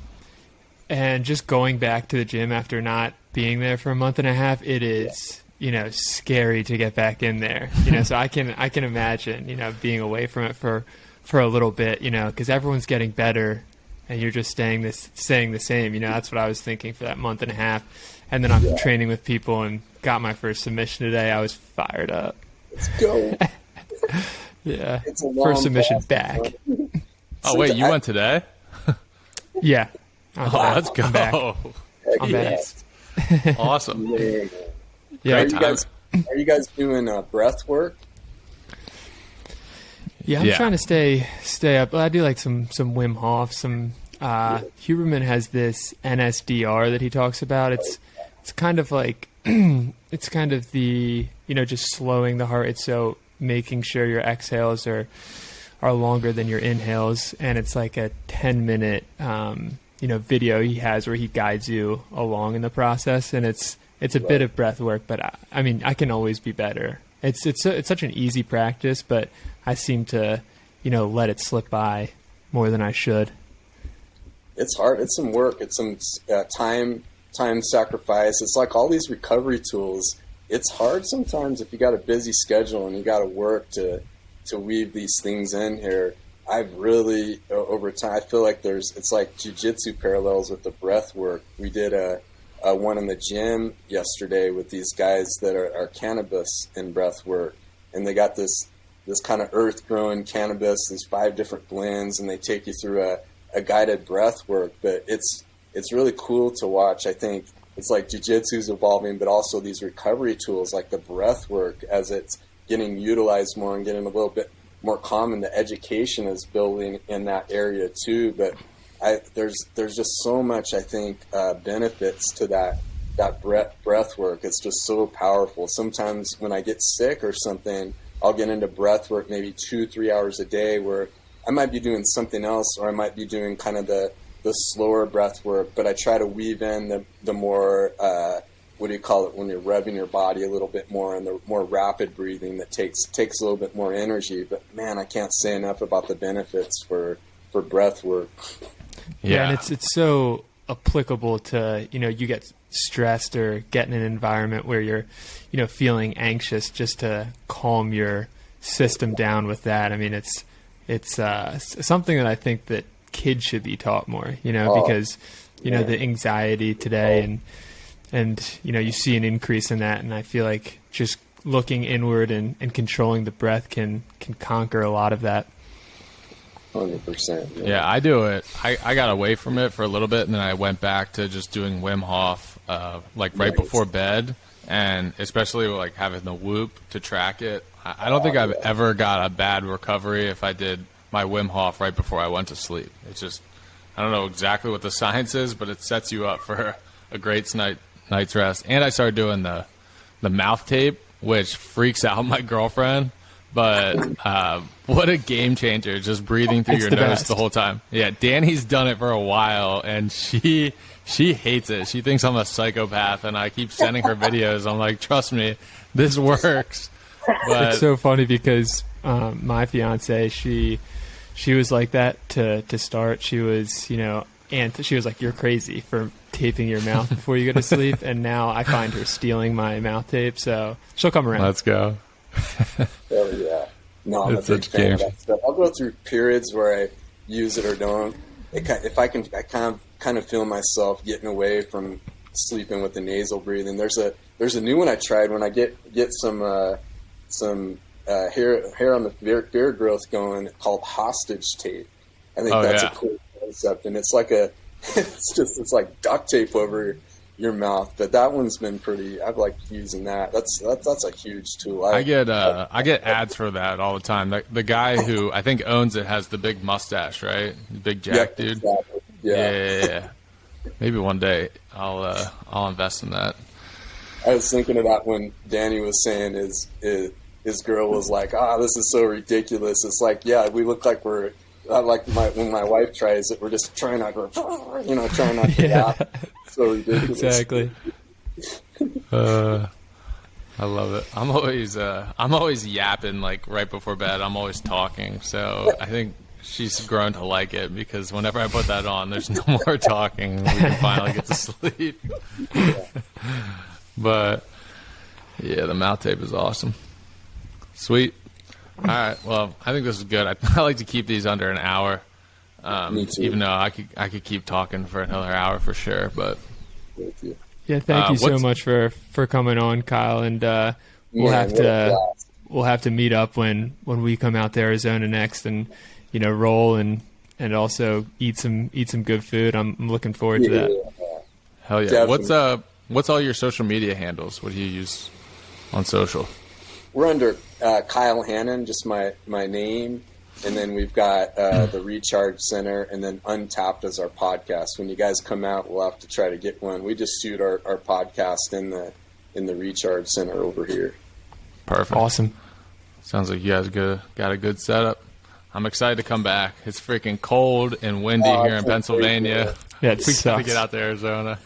and just going back to the gym after not being there for a month and a half, it is, scary to get back in there. So I can imagine, being away from it for a little bit, because everyone's getting better and you're just staying the same. That's what I was thinking for that month and a half. And then I'm training with people and got my first submission today. I was fired up. Let's go. Yeah. First submission back. Oh, wait, you went today? Yeah. Let's go. I'm back. I'm back. Awesome. Yeah. Are you guys doing breath work? Yeah, I'm trying to stay up. I do like some Wim Hof. Huberman has this NSDR that he talks about. It's kind of like it's kind of the just slowing the heart rate, so making sure your exhales are longer than your inhales, and it's like a 10-minute video he has where he guides you along in the process, and it's a bit of breath work, but I can always be better. It's such an easy practice, but I seem to let it slip by more than I should. It's hard. It's some work. It's some time sacrifice. It's like all these recovery tools. It's hard sometimes if you got a busy schedule and you got to work to weave these things in here. I've really, over time, I feel like it's like jiu-jitsu parallels with the breath work. We did a one in the gym yesterday with these guys that are cannabis and breath work. And they got this kind of earth-grown cannabis, these 5 different blends, and they take you through a guided breath work. But it's really cool to watch. I think it's like jiu-jitsu's evolving, but also these recovery tools like the breath work, as it's getting utilized more and getting a little bit more common. The education is building in that area too. But there's just so much, I think, benefits to that breath work. It's just so powerful. Sometimes when I get sick or something, I'll get into breath work maybe 2-3 hours a day where I might be doing something else, or I might be doing kind of the slower breath work, but I try to weave in the more, what do you call it, when you're revving your body a little bit more, and the more rapid breathing that takes a little bit more energy. But man, I can't say enough about the benefits for breath work. Yeah, and it's so applicable to, you get stressed or get in an environment where you're, feeling anxious, just to calm your system down with that. I mean, it's something that I think that kids should be taught more, because, the anxiety today and, you see an increase in that. And I feel like just looking inward and controlling the breath can conquer a lot of that. 100%. Yeah, I do it. I got away from it for a little bit, and then I went back to just doing Wim Hof, right before bed, and especially like having the Whoop to track it. I don't think I've ever got a bad recovery if I did my Wim Hof right before I went to sleep. It's just, I don't know exactly what the science is, but it sets you up for a great night's rest. And I started doing the mouth tape, which freaks out my girlfriend. But what a game changer, just breathing through your nose the whole time. Yeah, Danny's done it for a while, and she hates it. She thinks I'm a psychopath, and I keep sending her videos. I'm like, trust me, this works. But it's so funny because my fiance, she was like that to start. She was, and she was like, you're crazy for taping your mouth before you go to sleep. And now I find her stealing my mouth tape, so she'll come around. Let's go. Oh yeah, no, I'm a big fan of that stuff. I'll go through periods where I use it or don't. If I kind of feel myself getting away from sleeping with the nasal breathing. There's a new one I tried when I get some hair on the beard growth going, called hostage tape. I think that's a cool concept, and it's like it's like duct tape over your mouth, but that one's been pretty. I've liked using that. That's a huge tool. I get ads for that all the time. The guy who I think owns it has the big mustache, right? The big Jack dude. Exactly. Yeah. Maybe one day I'll invest in that. I was thinking of that when Danny was saying his girl was like, this is so ridiculous. It's like, yeah, we look like we're like when my wife tries it, we're just trying not to go, trying not to yap. So ridiculous. Exactly. I love it. I'm always yapping like right before bed. I'm always talking. So I think she's grown to like it because whenever I put that on, there's no more talking. We can finally get to sleep. But yeah, the mouth tape is awesome. Sweet. All right. Well, I think this is good. I like to keep these under an hour. Me too. Even though I could keep talking for another hour for sure. But Thank you. Yeah, thank you so much for coming on, Kyle, and we'll have to meet up when we come out to Arizona next, and roll and also eat some good food. I'm looking forward to that. Hell yeah! Definitely. What's all your social media handles? What do you use on social? We're under Kyle Hanan, just my name. And then we've got the Recharge Center, and then Untapped as our podcast. When you guys come out, we'll have to try to get one. We just shoot our podcast in the Recharge Center over here. Perfect. Awesome. Sounds like you guys got a good setup. I'm excited to come back. It's freaking cold and windy here in Pennsylvania. Yeah, we got to get out to Arizona.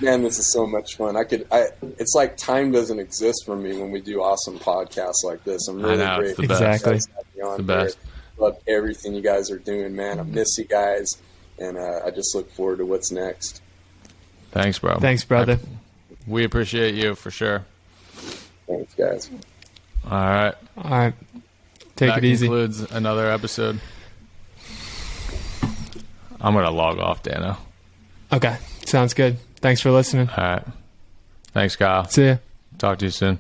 Man, this is so much fun. It's like time doesn't exist for me when we do awesome podcasts like this. I'm really grateful. Exactly. It's the best. Love everything you guys are doing, man. I miss you guys, and I just look forward to what's next. Thanks, bro. Thanks, brother. We appreciate you for sure. Thanks, guys. All right. Take it easy. That concludes another episode. I'm going to log off, Dano. Okay. Sounds good. Thanks for listening. All right. Thanks, Kyle. See ya. Talk to you soon.